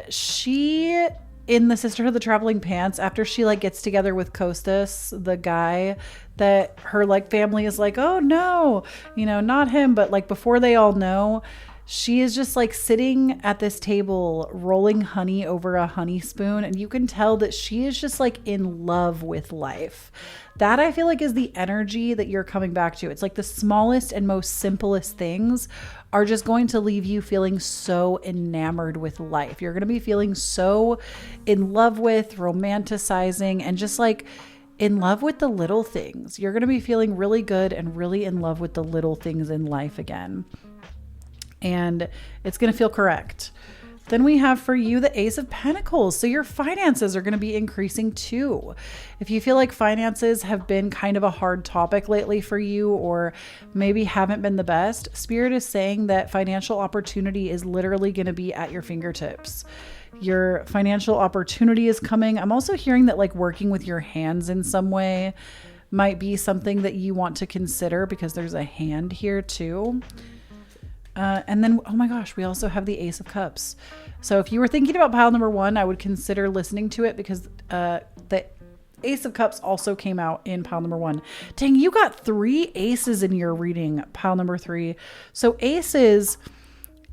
She... in The Sisterhood of the Traveling Pants, after she like gets together with Costas, the guy that her like family is like, oh no, you know, not him. But like before they all know, she is just like sitting at this table, rolling honey over a honey spoon. And you can tell that she is just like in love with life. That I feel like is the energy that you're coming back to. It's like the smallest and most simplest things are just going to leave you feeling so enamored with life. You're going to be feeling so in love with, romanticizing, and just like in love with the little things. You're going to be feeling really good and really in love with the little things in life again. And it's going to feel correct. Then we have for you the Ace of Pentacles. So your finances are going to be increasing too. If you feel like finances have been kind of a hard topic lately for you, or maybe haven't been the best, Spirit is saying that financial opportunity is literally going to be at your fingertips. Your financial opportunity is coming. I'm also hearing that like working with your hands in some way might be something that you want to consider, because there's a hand here too. And then, oh my gosh, we also have the Ace of Cups. So if you were thinking about pile number 1, I would consider listening to it, because the Ace of Cups also came out in pile number 1. Dang, you got 3 aces in your reading, pile number 3. So aces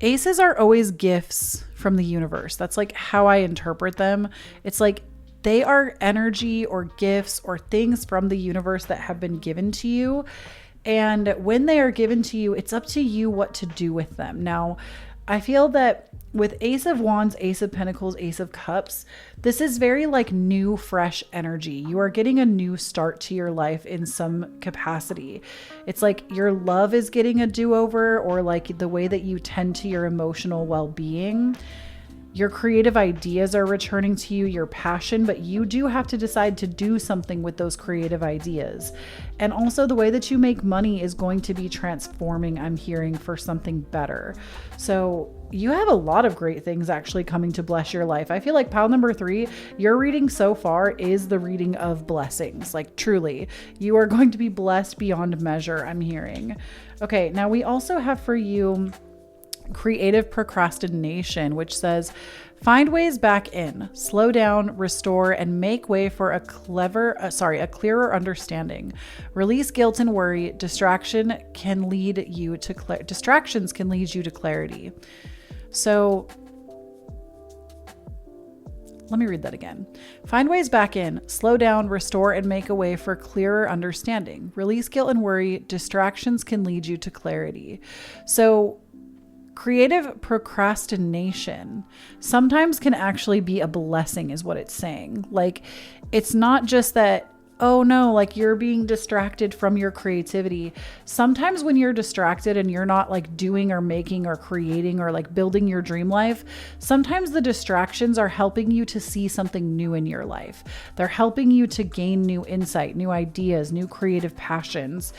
are always gifts from the universe. That's like how I interpret them. It's like they are energy or gifts or things from the universe that have been given to you. And when they are given to you, it's up to you what to do with them. Now, I feel that with Ace of Wands, Ace of Pentacles, Ace of Cups, this is very like new, fresh energy. You are getting a new start to your life in some capacity. It's like your love is getting a do-over, or like the way that you tend to your emotional well-being. Your creative ideas are returning to you, your passion, but you do have to decide to do something with those creative ideas. And also the way that you make money is going to be transforming, I'm hearing, for something better. So you have a lot of great things actually coming to bless your life. I feel like pile number 3, your reading so far is the reading of blessings. Like truly, you are going to be blessed beyond measure, I'm hearing. Okay, now we also have for you creative procrastination, which says, find ways back in, slow down, restore, and make way for a clearer understanding. Release guilt and worry. Distractions can lead you to clarity. So let me read that again. Find ways back in, slow down, restore, and make a way for clearer understanding. Release guilt and worry. Distractions can lead you to clarity. So creative procrastination sometimes can actually be a blessing, is what it's saying. Like, it's not just that, oh no, like you're being distracted from your creativity. Sometimes when you're distracted and you're not like doing or making or creating or like building your dream life, sometimes the distractions are helping you to see something new in your life. They're helping you to gain new insight, new ideas, new creative passions.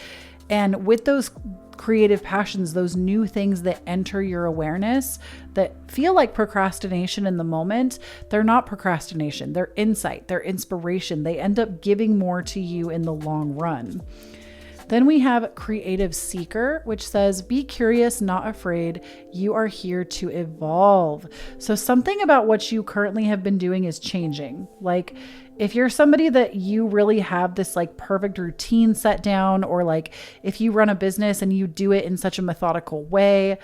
And with those creative passions, those new things that enter your awareness that feel like procrastination in the moment, they're not procrastination, they're insight, they're inspiration. They end up giving more to you in the long run. Then we have creative seeker, which says, be curious, not afraid. You are here to evolve. So something about what you currently have been doing is changing. Like, if you're somebody that you really have this like perfect routine set down, or like if you run a business and you do it in such a methodical way,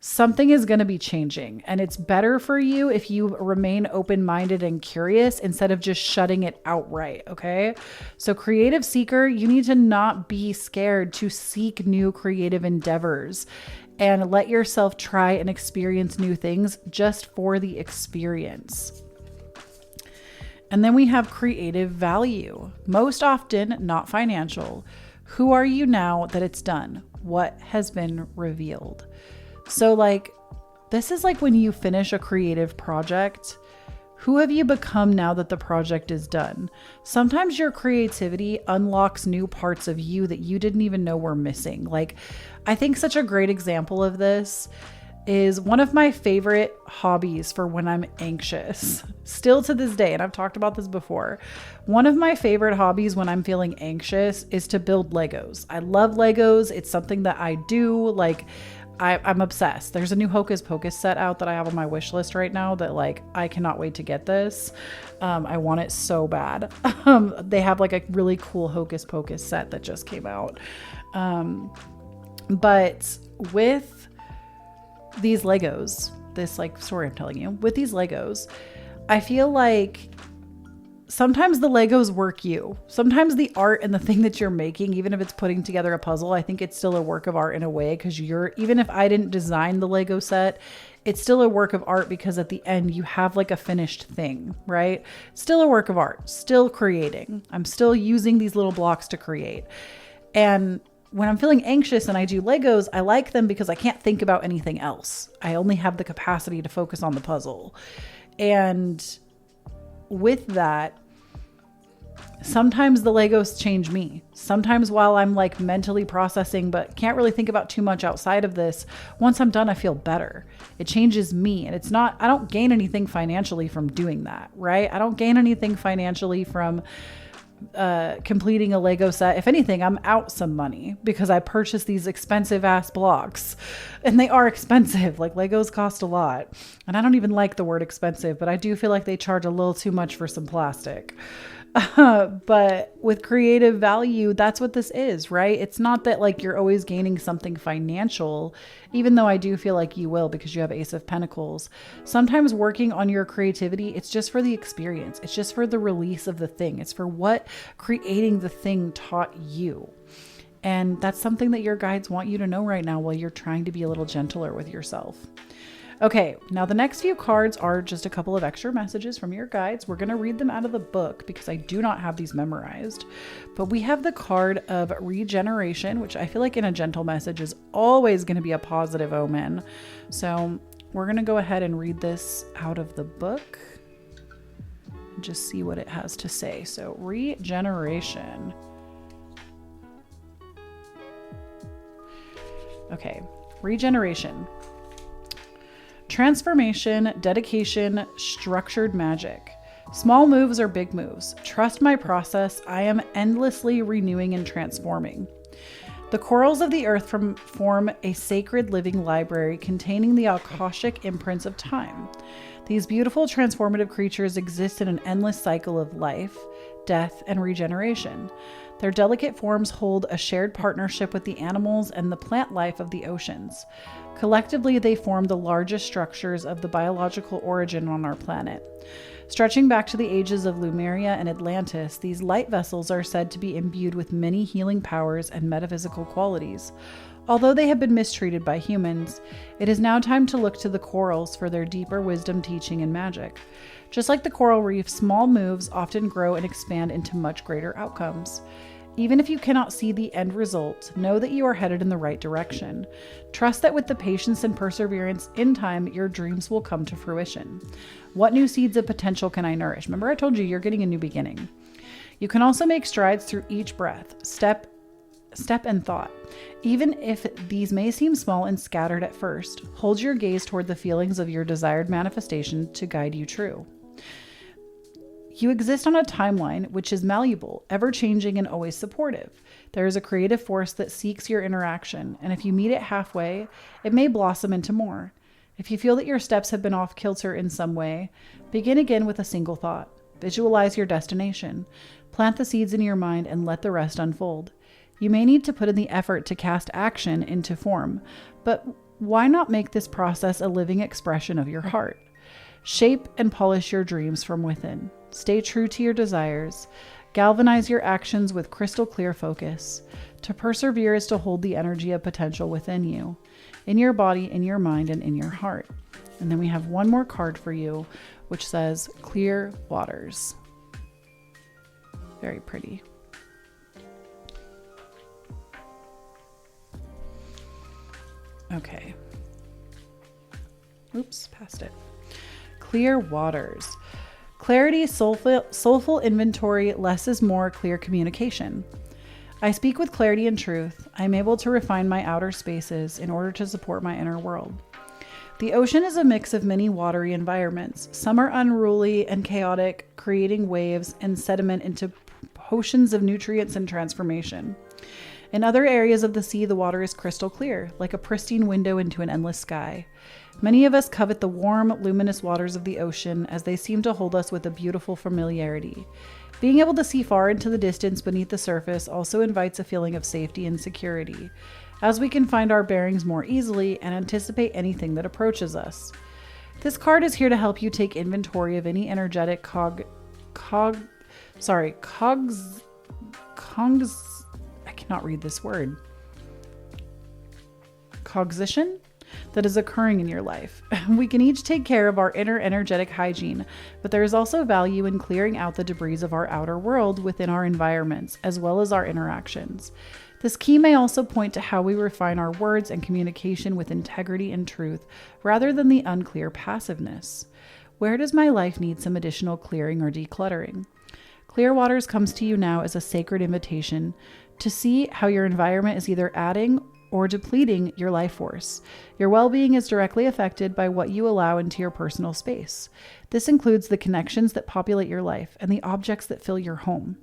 something is going to be changing. And it's better for you if you remain open-minded and curious instead of just shutting it outright. Okay. So creative seeker, you need to not be scared to seek new creative endeavors and let yourself try and experience new things just for the experience. And then we have creative value, most often not financial. Who are you now that it's done? What has been revealed? So like, this is like when you finish a creative project, who have you become now that the project is done? Sometimes your creativity unlocks new parts of you that you didn't even know were missing. Like, I think such a great example of this is one of my favorite hobbies for when I'm anxious, still to this day. And I've talked about this before. One of my favorite hobbies when I'm feeling anxious is to build Legos. I love Legos. It's something that I do. Like, I'm obsessed. There's a new Hocus Pocus set out that I have on my wish list right now that like, I cannot wait to get this. I want it so bad. They have like a really cool Hocus Pocus set that just came out. But with these Legos, this like story I'm telling you, with these Legos, I feel like sometimes the Legos work you. Sometimes the art and the thing that you're making, even if it's putting together a puzzle, I think it's still a work of art in a way, because even if I didn't design the Lego set, it's still a work of art because at the end you have like a finished thing, right? Still a work of art, still creating. I'm still using these little blocks to create. And when I'm feeling anxious and I do Legos, I like them because I can't think about anything else. I only have the capacity to focus on the puzzle. And with that, sometimes the Legos change me. Sometimes while I'm like mentally processing, but can't really think about too much outside of this, once I'm done, I feel better. It changes me. And it's not, I don't gain anything financially from doing that, right? I don't gain anything financially from completing a Lego set. If anything, I'm out some money because I purchased these expensive ass blocks, and they are expensive. Like, Legos cost a lot, and I don't even like the word expensive, but I do feel like they charge a little too much for some plastic. But with creative value, that's what this is, right? It's not that like you're always gaining something financial, even though I do feel like you will because you have Ace of Pentacles. Sometimes working on your creativity, it's just for the experience. It's just for the release of the thing. It's for what creating the thing taught you. And that's something that your guides want you to know right now while you're trying to be a little gentler with yourself. Okay, now the next few cards are just a couple of extra messages from your guides. We're going to read them out of the book because I do not have these memorized. But we have the card of regeneration, which I feel like in a gentle message is always going to be a positive omen. So we're going to go ahead and read this out of the book and just see what it has to say. So, regeneration. Okay, regeneration. Transformation, dedication, structured magic. Small moves are big moves. Trust my process. I am endlessly renewing and transforming. The corals of the earth form a sacred living library containing the Akashic imprints of time. These beautiful transformative creatures exist in an endless cycle of life, death, and regeneration. Their delicate forms hold a shared partnership with the animals and the plant life of the oceans. Collectively, they form the largest structures of the biological origin on our planet. Stretching back to the ages of Lemuria and Atlantis, these light vessels are said to be imbued with many healing powers and metaphysical qualities. Although they have been mistreated by humans, it is now time to look to the corals for their deeper wisdom, teaching, and magic. Just like the coral reef, small moves often grow and expand into much greater outcomes. Even if you cannot see the end result, know that you are headed in the right direction. Trust that with the patience and perseverance, in time, your dreams will come to fruition. What new seeds of potential can I nourish? Remember, I told you you're getting a new beginning. You can also make strides through each breath, step and thought. Even if these may seem small and scattered at first, hold your gaze toward the feelings of your desired manifestation to guide you true. You exist on a timeline which is malleable, ever-changing, and always supportive. There is a creative force that seeks your interaction, and if you meet it halfway, it may blossom into more. If you feel that your steps have been off kilter in some way, begin again with a single thought. Visualize your destination. Plant the seeds in your mind and let the rest unfold. You may need to put in the effort to cast action into form, but why not make this process a living expression of your heart? Shape and polish your dreams from within. Stay true to your desires. Galvanize your actions with crystal clear focus. To persevere is to hold the energy of potential within you, in your body, in your mind, and in your heart. And then we have one more card for you, which says Clear Waters. Very pretty. Okay. Oops, passed it. Clear Waters. Clarity, soulful inventory, less is more, clear communication. I speak with clarity and truth. I am able to refine my outer spaces in order to support my inner world. The ocean is a mix of many watery environments. Some are unruly and chaotic, creating waves and sediment into oceans of nutrients and transformation. In other areas of the sea, the water is crystal clear, like a pristine window into an endless sky. Many of us covet the warm, luminous waters of the ocean as they seem to hold us with a beautiful familiarity. Being able to see far into the distance beneath the surface also invites a feeling of safety and security, as we can find our bearings more easily and anticipate anything that approaches us. This card is here to help you take inventory of any energetic I cannot read this word. Cognition that is occurring in your life. We can each take care of our inner energetic hygiene, but there is also value in clearing out the debris of our outer world within our environments, as well as our interactions. This key may also point to how we refine our words and communication with integrity and truth, rather than the unclear passiveness. Where does my life need some additional clearing or decluttering? Clear Waters comes to you now as a sacred invitation to see how your environment is either adding or depleting your life force. Your well-being is directly affected by what you allow into your personal space. This includes the connections that populate your life and the objects that fill your home.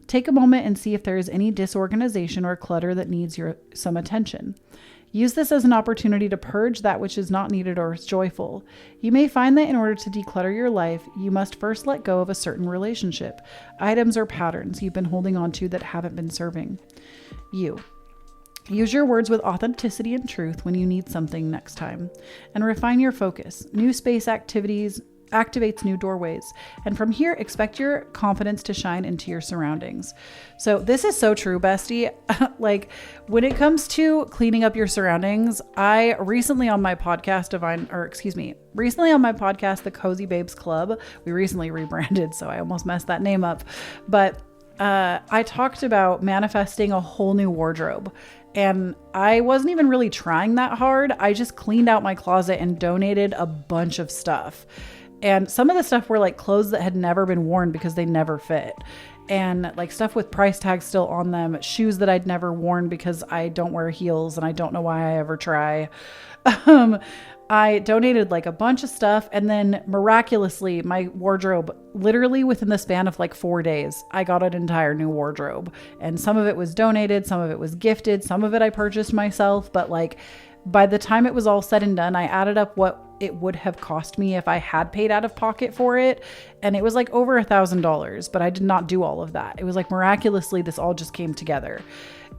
Take a moment and see if there is any disorganization or clutter that needs some attention. Use this as an opportunity to purge that which is not needed or is joyful. You may find that in order to declutter your life, you must first let go of a certain relationship, items, or patterns you've been holding on to that haven't been serving you. Use your words with authenticity and truth when you need something next time, and refine your focus. New space activities activates new doorways, and from here, expect your confidence to shine into your surroundings. So this is so true, bestie. Like when it comes to cleaning up your surroundings, I recently on my podcast, the Cozy Babes Club, we recently rebranded, so I almost messed that name up, but I talked about manifesting a whole new wardrobe. And I wasn't even really trying that hard. I just cleaned out my closet and donated a bunch of stuff. And some of the stuff were like clothes that had never been worn because they never fit. And like stuff with price tags still on them, shoes that I'd never worn because I don't wear heels and I don't know why I ever try. I donated like a bunch of stuff, and then miraculously my wardrobe, literally within the span of like 4 days, I got an entire new wardrobe. And some of it was donated, some of it was gifted, some of it I purchased myself. But like by the time it was all said and done, I added up what it would have cost me if I had paid out of pocket for it. And it was like over $1,000, but I did not do all of that. It was like miraculously, this all just came together.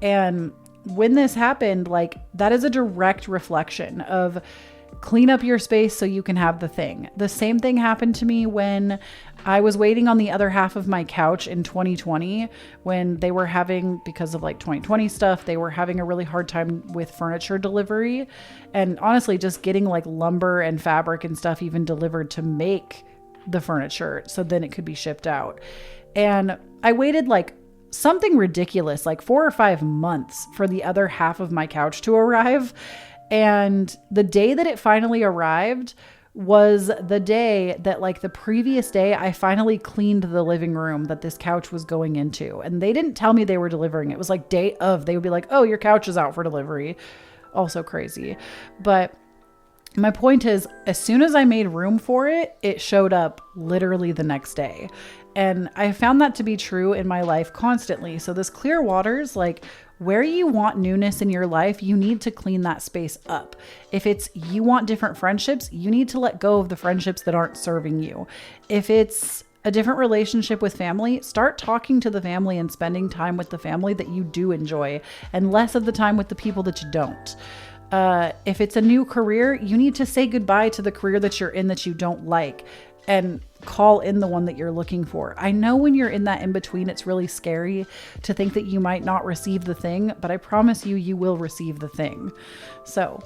And when this happened, like that is a direct reflection of clean up your space so you can have the thing. The same thing happened to me when I was waiting on the other half of my couch in 2020, when they were having, because of like 2020 stuff, they were having a really hard time with furniture delivery. And honestly, just getting like lumber and fabric and stuff even delivered to make the furniture so then it could be shipped out. And I waited like something ridiculous, like 4 or 5 months for the other half of my couch to arrive. And the day that it finally arrived was the day that, like the previous day, I finally cleaned the living room that this couch was going into. And they didn't tell me they were delivering. It was like day of, they would be like, oh, your couch is out for delivery. Also crazy. But my point is, as soon as I made room for it, it showed up literally the next day. And I found that to be true in my life constantly. So this clear waters, like where you want newness in your life, you need to clean that space up. If it's you want different friendships, you need to let go of the friendships that aren't serving you. If it's a different relationship with family, start talking to the family and spending time with the family that you do enjoy, and less of the time with the people that you don't. If it's a new career, you need to say goodbye to the career that you're in that you don't like and call in the one that you're looking for. I know when you're in that in between, it's really scary to think that you might not receive the thing, but I promise you, you will receive the thing. So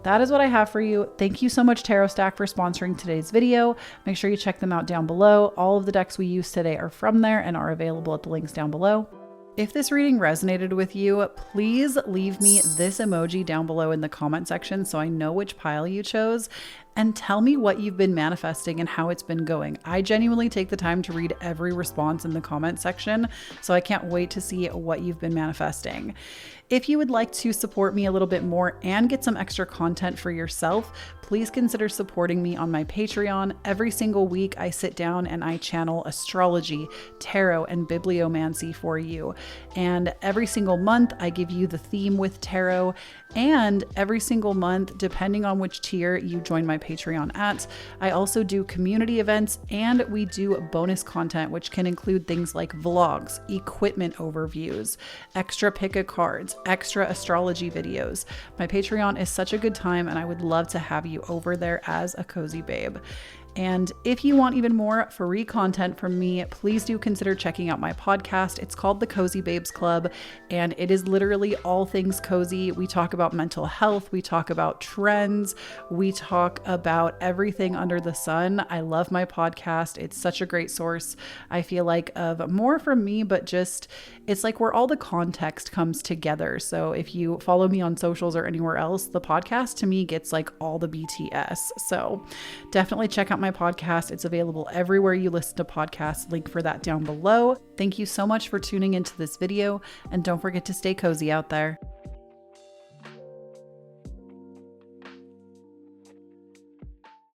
that is what I have for you. Thank you so much, Tarot Stack, for sponsoring today's video. Make sure you check them out down below. All of the decks we use today are from there and are available at the links down below. If this reading resonated with you, please leave me this emoji down below in the comment section so I know which pile you chose, and tell me what you've been manifesting and how it's been going. I genuinely take the time to read every response in the comment section, so I can't wait to see what you've been manifesting. If you would like to support me a little bit more and get some extra content for yourself, please consider supporting me on my Patreon. Every single week, I sit down and I channel astrology, tarot, and bibliomancy for you. And every single month, I give you the theme with tarot. And every single month, depending on which tier you join my Patreon at, I also do community events, and we do bonus content, which can include things like vlogs, equipment overviews, extra pick a cards, extra astrology videos. My Patreon is such a good time, and I would love to have you over there as a cozy babe. And if you want even more free content from me, please do consider checking out my podcast. It's called The Cozy Babes Club, and it is literally all things cozy. We talk about mental health. We talk about trends. We talk about everything under the sun. I love my podcast. It's such a great source, I feel like, of more from me, but just, it's like where all the context comes together. So if you follow me on socials or anywhere else, the podcast to me gets like all the BTS. So definitely check out my podcast. It's available everywhere you listen to podcasts. Link for that down below. Thank you so much for tuning into this video, and don't forget to stay cozy out there.